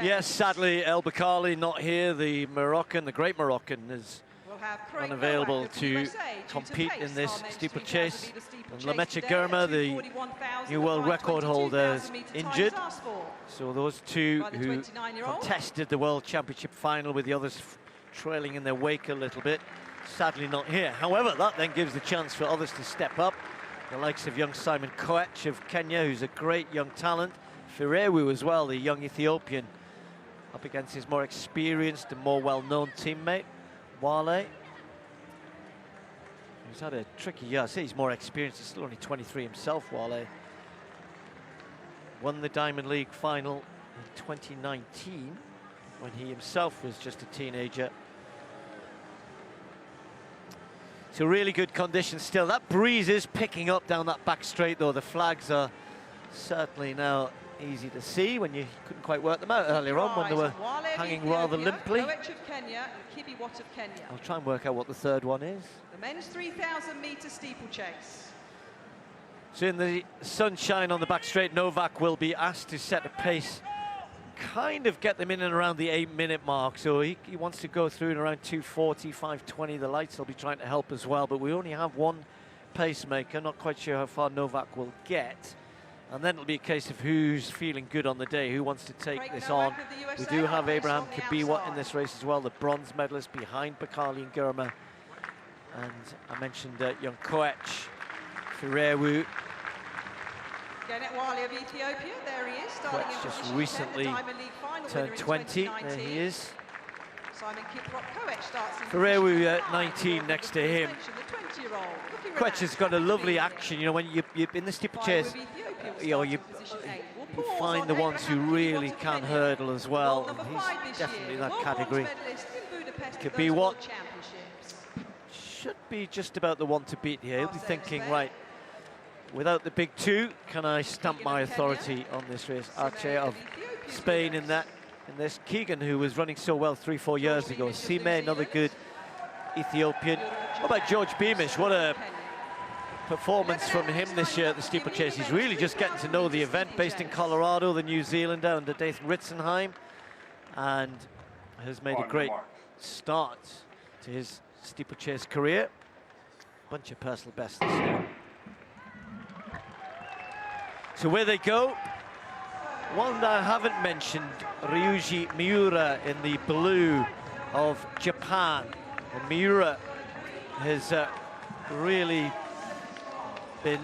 Yes, sadly, El Bakkali not here. The Moroccan, the great Moroccan, is unavailable to compete in this steeplechase. And Lamecha Girma, the new world record holder, is injured. So those two who contested the World Championship final with the others trailing in their wake a little bit, sadly not here. However, that then gives the chance for others to step up. The likes of young Simon Koech of Kenya, who's a great young talent. Firewu as well, the young Ethiopian, up against his more experienced and more well-known teammate, Wale. He's had a tricky year. I say he's more experienced, he's still only 23 himself, Wale. Won the Diamond League final in 2019, when he himself was just a teenager. So really good conditions still. That breeze is picking up down that back straight, though. The flags are certainly now easy to see when you couldn't quite work them out earlier on when they were hanging rather limply. I'll try and work out what the third one is. The men's 3,000-meter steeplechase. So in the sunshine on the back straight, Novak will be asked to set a pace, kind of get them in and around the 8-minute mark. So he wants to go through in around 2:40, 5:20. The lights will be trying to help as well, but we only have one pacemaker. Not quite sure how far Novak will get. And then it'll be a case of who's feeling good on the day, who wants to take this on. We do have Abraham Kabiwa in this race as well, the bronze medalist behind Bakkali and Girma. And I mentioned young Koech, Firewu. Wale of Ethiopia, there he is, starting in just position recently 10, the Diamond League final turned 20, there he is. Simon Koech starts in Firewu at 19 next to him. The 20-year-old. Koech has got a lovely action, you know, when you're in the steeplechase, you know, you find the ones who really can hurdle as well. He's definitely in that category. Kabiwa should be just about the one to beat here. He'll be thinking, right, without the big two, can I stamp my authority on this race? Arche of Spain in this. Keegan, who was running so well 3-4 years ago. Sime, another good Ethiopian. What about George Beamish? What a performance from him this year at the steeplechase. He's really just getting to know the event, based in Colorado, the New Zealander under Dathan Ritzenheim, and has made a great start to his steeplechase career. Bunch of personal bests this year. So where they go, one that I haven't mentioned, Ryuji Miura in the blue of Japan. And Miura has really been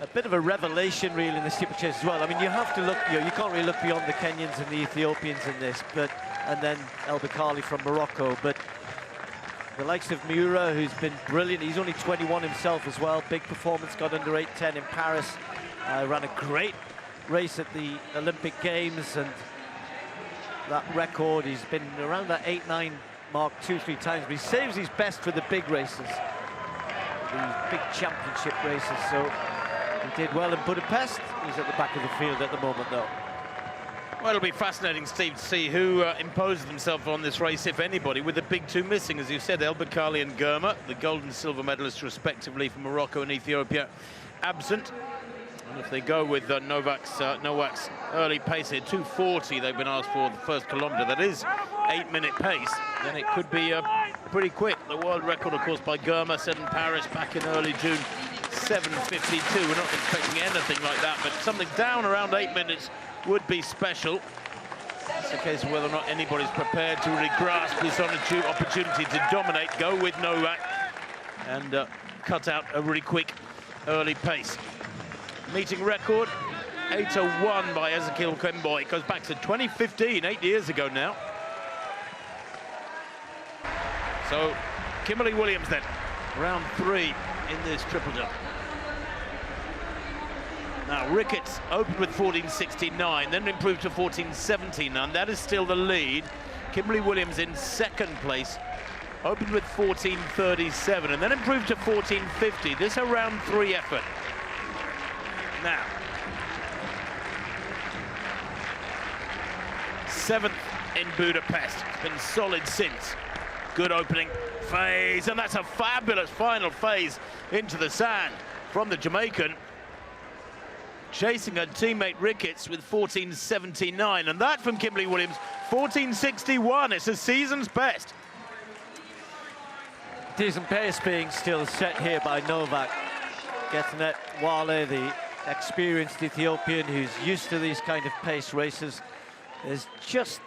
a bit of a revelation really in the steeplechase as well. I mean, you have to look, you can't really look beyond the Kenyans and the Ethiopians in this, and then El Bakkali from Morocco, but the likes of Miura, who's been brilliant. He's only 21 himself as well. Big performance, got under 8:10 in Paris. Ran a great race at the Olympic Games, and that record, he's been around that 8-9 mark 2-3 times, but he saves his best for the big races, the big championship races. So he did well in Budapest. He's at the back of the field at the moment, though. Well, it'll be fascinating, Steve, to see who imposes themselves on this race, if anybody, with the big two missing, as you said, El Bakkali and Girma, the gold and silver medalists respectively from Morocco and Ethiopia, absent. And if they go with Novak's early pace here, 2:40 they've been asked for the first kilometre, that is 8-minute pace, then it could be pretty quick. The world record, of course, by Girma, set in Paris back in early June, 7:52. We're not expecting anything like that, but something down around 8 minutes would be special. It's a case of whether or not anybody's prepared to really grasp this opportunity to dominate, go with Novak, and cut out a really quick early pace. Meeting record, 8:01 by Ezekiel Kemboy. It goes back to 2015, 8 years ago now. So, Kimberly Williams then, round 3 in this triple jump. Now, Ricketts opened with 14:69, then improved to 14:79. That is still the lead. Kimberly Williams in second place, opened with 14:37, and then improved to 14:50. This is a round 3 effort. Now, 7th in Budapest, been solid since. Good opening phase, and that's a fabulous final phase into the sand from the Jamaican. chasing her teammate Ricketts with 14.79, and that from Kimberly Williams, 14.61. It's a season's best. Decent pace being still set here by Novak. Getting at Wale, the experienced Ethiopian who's used to these kind of pace races, is just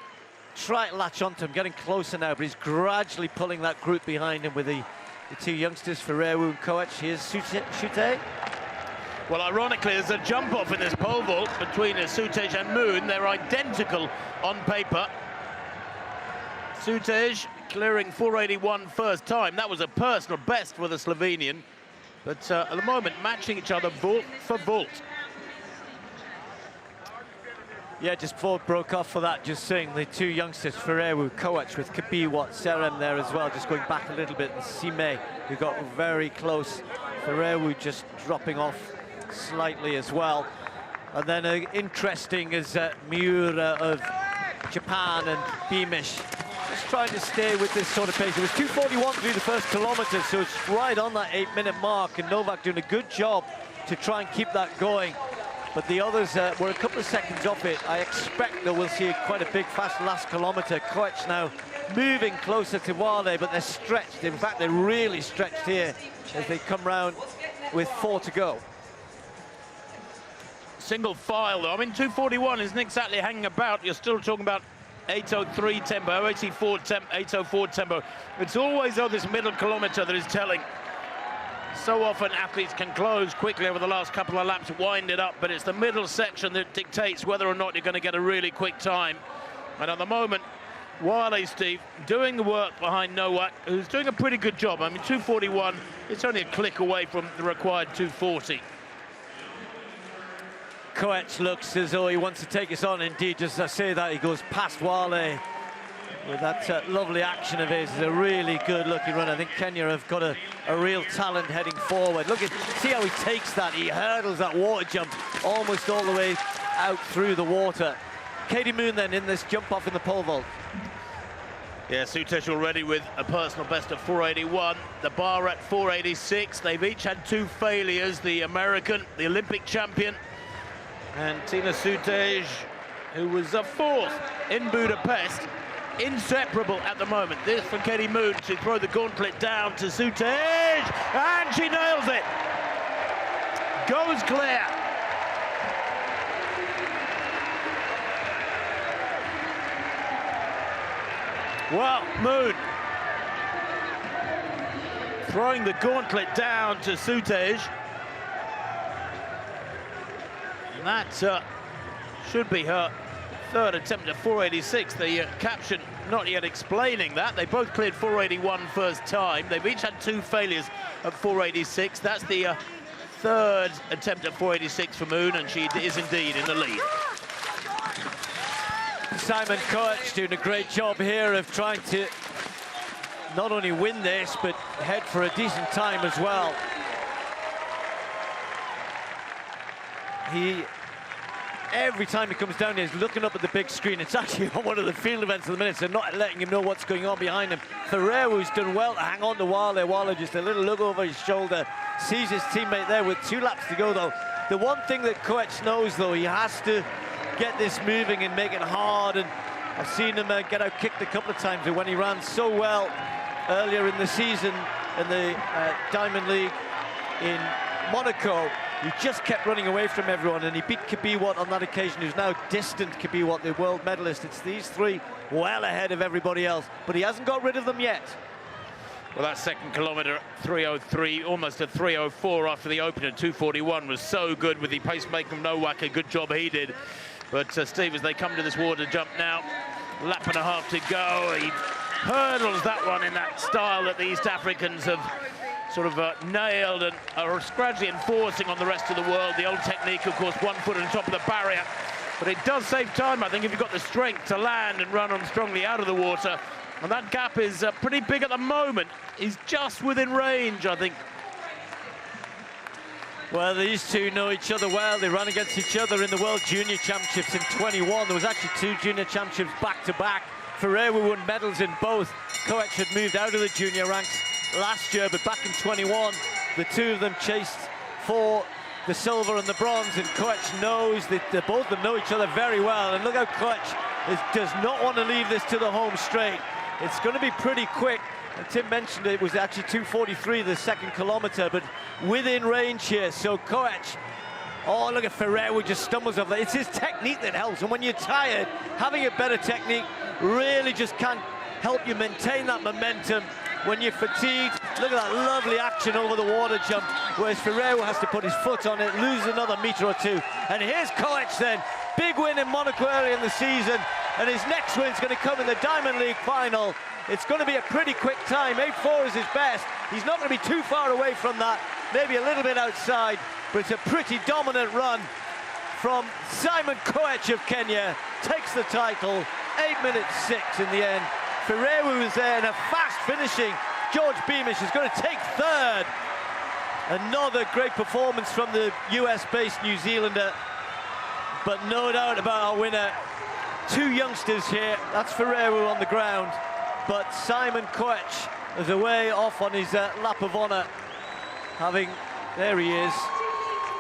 trying to latch onto him, getting closer now, but he's gradually pulling that group behind him with the two youngsters, Ferreru and Koech. Here's Sute. Well, ironically, there's a jump-off in this pole vault between Sutej and Moon. They're identical on paper. Sutej clearing 481 first time. That was a personal best for the Slovenian. But at the moment, matching each other vault for vault. Yeah, just before it broke off for that, just saying the two youngsters, Ferreru, Koech, with Kabiwat, Serem there as well, just going back a little bit, and Sime, who got very close. Ferreru just dropping off slightly as well. And then interesting is Miura of Japan and Beamish just trying to stay with this sort of pace. It was 2:41 through the first kilometre, so it's right on that 8-minute mark, and Novak doing a good job to try and keep that going. But the others were a couple of seconds off it. I expect that we'll see quite a big fast last kilometre. Koech now moving closer to Wale, but they're stretched. In fact, they're really stretched here as they come round with 4 to go. Single file, though. I mean, 2:41 isn't exactly hanging about. You're still talking about 8:03 tempo, 8:04 tempo. It's always, though, this middle kilometre that is telling. So often athletes can close quickly over the last couple of laps, wind it up, but it's the middle section that dictates whether or not you're going to get a really quick time. And at the moment, Wale, Steve, doing the work behind Novak, who's doing a pretty good job. I mean, 2:41, it's only a click away from the required 2:40. Koech looks as though he wants to take us on. Indeed, just as I say that, he goes past Wale with that lovely action of his. It's a really good-looking run. I think Kenya have got a real talent heading forward. Look at, see how he takes that. He hurdles that water jump almost all the way out through the water. Katie Moon then in this jump off in the pole vault. Yeah, Sutej already with a personal best of 481. The bar at 486. They've each had 2 failures. The American, the Olympic champion, and Tina Sutej, who was a 4th in Budapest. Inseparable at the moment. This from Katie Moon to throw the gauntlet down to Sutej, and she nails it. Goes clear. Well, Moon throwing the gauntlet down to Sutej. And that should be her 3rd attempt at 486. The caption not yet explaining that. They both cleared 481 first time. They've each had 2 failures at 486. That's the 3rd attempt at 486 for Moon, and she is indeed in the lead. Simon Koech doing a great job here of trying to not only win this, but head for a decent time as well. Every time he comes down here, he's looking up at the big screen. It's actually on one of the field events at the minute, so not letting him know what's going on behind him. Ferreru's done well to hang on to Wale. Wale just a little look over his shoulder, sees his teammate there with 2 laps to go, though. The one thing that Koech knows, though, he has to get this moving and make it hard, and I've seen him get out kicked a couple of times, but when he ran so well earlier in the season in the Diamond League in Monaco, he just kept running away from everyone, and he beat Kabiwat on that occasion, who's now distant Kabiwat, the world medalist. It's these 3 well ahead of everybody else, but he hasn't got rid of them yet. Well, that second kilometre, 3:03, almost a 3:04 after the opener, 2:41, was so good with the pacemaker of Novak. A good job he did. But Steve, as they come to this water jump now, lap and a half to go. He hurdles that one in that style that the East Africans have sort of nailed and are gradually enforcing on the rest of the world. The old technique, of course, 1 foot on top of the barrier. But it does save time, I think, if you've got the strength to land and run on strongly out of the water. And that gap is pretty big at the moment. He's just within range, I think. Well, these two know each other well. They ran against each other in the World Junior Championships in 21. There was actually 2 Junior Championships back-to-back. Ferreru won medals in both. Koech had moved out of the junior ranks last year, but back in 21, the 2 of them chased for the silver and the bronze, and Koech knows that both of them know each other very well. And look how Koech does not want to leave this to the home straight. It's going to be pretty quick. And Tim mentioned it was actually 2:43 the second kilometer, but within range here. So Koech, oh, look at Ferrer, who just stumbles over there. It's his technique that helps, and when you're tired, having a better technique really just can't help you maintain that momentum. When you're fatigued, look at that lovely action over the water jump, whereas Ferrer has to put his foot on it, lose another meter or two. And here's Koech then, big win in Monaco early in the season, and his next win's going to come in the Diamond League final. It's going to be a pretty quick time. 8:4 is his best. He's not going to be too far away from that, maybe a little bit outside, but it's a pretty dominant run from Simon Koech of Kenya. Takes the title, 8:06 in the end. Ferrer was there, and a fast finishing George Beamish is going to take third. Another great performance from the US-based New Zealander, but no doubt about our winner. Two youngsters here, that's Ferrer on the ground, but Simon Koech is away off on his lap of honor, there he is,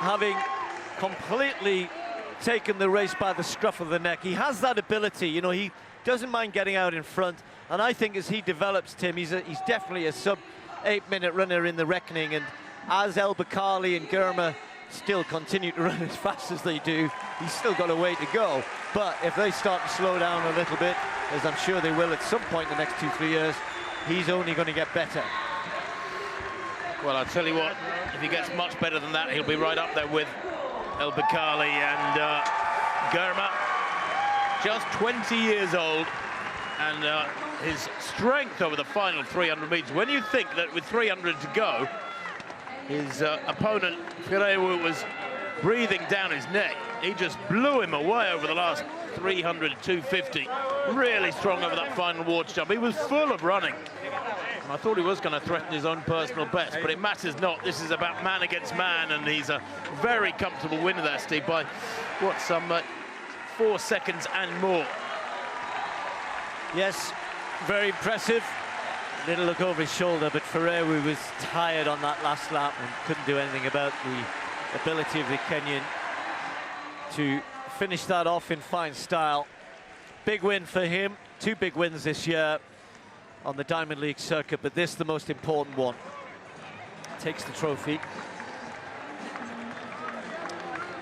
having completely taken the race by the scruff of the neck. He has that ability, you know, he doesn't mind getting out in front, and I think as he develops, Tim, he's definitely a sub-8-minute runner in the reckoning, and as El Bakali and Germa still continue to run as fast as they do, he's still got a way to go. But if they start to slow down a little bit, as I'm sure they will at some point in the next 2-3 years, he's only going to get better. Well, I'll tell you what, if he gets much better than that, he'll be right up there with El Bakali and Germa. Just 20 years old, and his strength over the final 300 meters. When you think that with 300 to go, his opponent, Ferreira, was breathing down his neck, he just blew him away over the last 300, 250. Really strong over that final water jump. He was full of running. And I thought he was going to threaten his own personal best, but it matters not. This is about man against man, and he's a very comfortable winner there, Steve, by, what, some 4 seconds and more. Yes, very impressive. Little look over his shoulder, but Ferrer was tired on that last lap and couldn't do anything about the ability of the Kenyan to finish that off in fine style. Big win for him, 2 big wins this year on the Diamond League circuit, but this the most important one. Takes the trophy.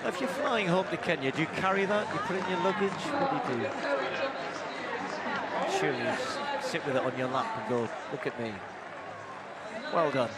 If you're flying home to Kenya, do you carry that? You put it in your luggage? What do you do? Surely you sit with it on your lap and go, look at me. Well done.